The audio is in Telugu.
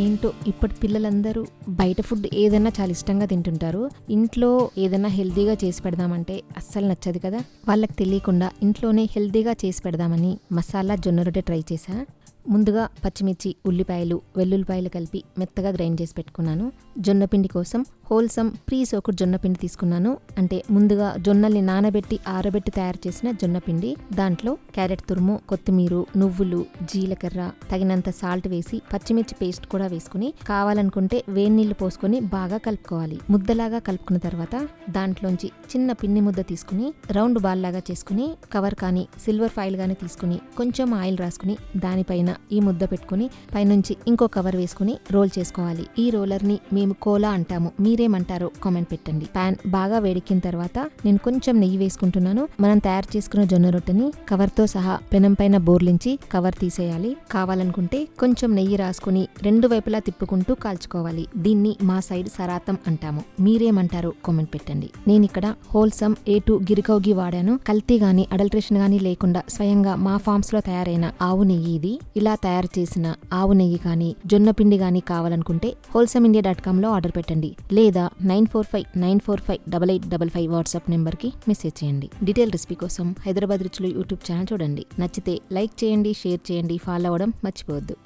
ఏంటో ఇప్పటి పిల్లలందరూ బయట ఫుడ్ ఏదైనా చాలా ఇష్టంగా తింటుంటారు. ఇంట్లో ఏదైనా హెల్తీగా చేసి పెడదామంటే అస్సలు నచ్చదు కదా. వాళ్ళకి తెలియకుండా ఇంట్లోనే హెల్తీగా చేసి పెడదామని మసాలా జొన్న రొట్టె ట్రై చేశా. ముందుగా పచ్చిమిర్చి, ఉల్లిపాయలు, వెల్లుల్లిపాయలు కలిపి మెత్తగా గ్రైండ్ చేసి పెట్టుకున్నాను. జొన్నపిండి కోసం హోల్సమ్ ప్రీ సోకుడ్ జొన్నపిండి తీసుకున్నాను. అంటే ముందుగా జొన్నల్ని నానబెట్టి ఆరబెట్టి తయారు చేసిన జొన్నపిండి. దాంట్లో క్యారెట్ తురుము, కొత్తిమీర, నువ్వులు, జీలకర్ర, తగినంత సాల్ట్ వేసి పచ్చిమిర్చి పేస్ట్ కూడా వేసుకుని కావాలనుకుంటే వేడి నీళ్లు పోసుకొని బాగా కలుపుకోవాలి. ముద్దలాగా కలుపుకున్న తర్వాత దాంట్లోంచి చిన్న పిండి ముద్ద తీసుకుని రౌండ్ బాల్ లాగా చేసుకుని కవర్ కానీ సిల్వర్ ఫాయిల్ కానీ తీసుకుని కొంచెం ఆయిల్ రాసుకుని దానిపైన ఈ ముద్ద పెట్టుకుని పైనుంచి ఇంకో కవర్ వేసుకుని రోల్ చేసుకోవాలి. ఈ రోలర్ ని మేము కోలా అంటాము, మీరేమంటారో కామెంట్ పెట్టండి. పాన్ బాగా వేడెక్కిన తర్వాత నేను కొంచెం నెయ్యి వేసుకుంటున్నాను. మనం తయారు చేసుకున్న జొన్న రొట్టెని కవర్ తో సహా పెనం పైన బోర్లించి కవర్ తీసేయాలి. కావాలనుకుంటే కొంచెం నెయ్యి రాసుకుని రెండు వైపులా తిప్పుకుంటూ కాల్చుకోవాలి. దీన్ని మా సైడ్ సరాతం అంటాము, మీరేమంటారో కామెంట్ పెట్టండి. నేను ఇక్కడ హోల్సమ్ A2 గిరికౌగి వాడాను. కల్తీ గానీ అడల్ట్రేషన్ గానీ లేకుండా స్వయంగా మా ఫార్మ్స్ లో తయారైన ఆవు నెయ్యి ఇది. ఇలా తయారు చేసిన ఆవు నెయ్యి కానీ జొన్న పిండి కానీ కావాలనుకుంటే wholesameindia.com లో ఆర్డర్ పెట్టండి, లేదా 9459458855 వాట్సాప్ నెంబర్కి మెసేజ్ చేయండి. డీటెయిల్ రెసిపీ కోసం హైదరాబాద్ రుచులు యూట్యూబ్ ఛానల్ చూడండి. నచ్చితే లైక్ చేయండి, షేర్ చేయండి, ఫాలో అవ్వడం మర్చిపోవద్దు.